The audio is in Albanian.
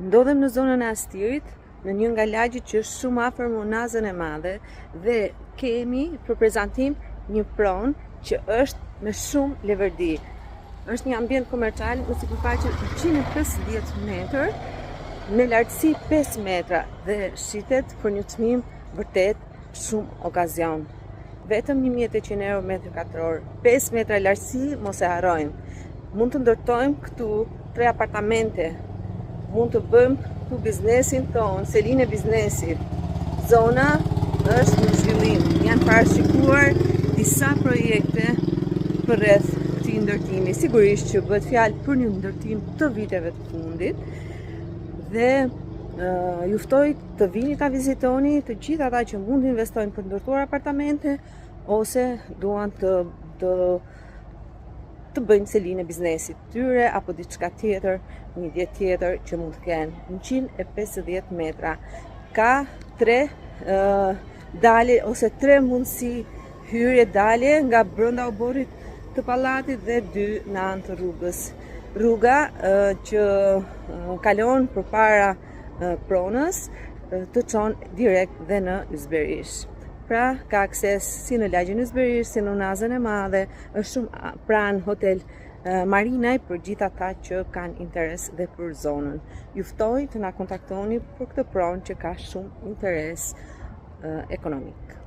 Ndodhem në zonën e Astirit, në një nga lagjet që është shumë afër Monazën e Madhe dhe kemi për prezantim një pronë që është me shumë leverdi. Është një ambient komercial me sipërfaqe 150 metër, me lartësi 5 metra dhe shitet për një çmim vërtet shumë okazion. Vetëm 1800 euro metër katror, 5 metra lartësi, mos e harrojmë. Mund të ndërtojmë këtu 3 apartamente. Mund të bëjmë këtu biznesin tonë, selin e biznesit. Zona është në zhvillim. Janë parashikuar disa projekte për rreth këtij ndërtimi. Sigurisht që bëhet fjalë për një ndërtim të viteve të fundit dhe ju ftoj të vini ta vizitoni të gjithë ata që mund të investojnë për të ndërtuar apartamente ose duan të bëjnë selin e biznesit tyre apo diçka tjetër, një jetë tjetër që mund të kenë 150 metra. Ka 3 dalje ose 3 mundësi hyrje dalje nga brenda oborrit të pallatit dhe 2 në anë të rrugës. Rruga që kalon përpara pronës të çon direkt dhe në Ysberish. Pra, ka akses si në lagjen e Ysberish, si në Monazën e Madhe, është shumë pranë hotel Marinaj për gjithë ata që kanë interes dhe për zonën. Ju ftoj të na kontaktoni për këtë pronë që ka shumë interes ekonomik.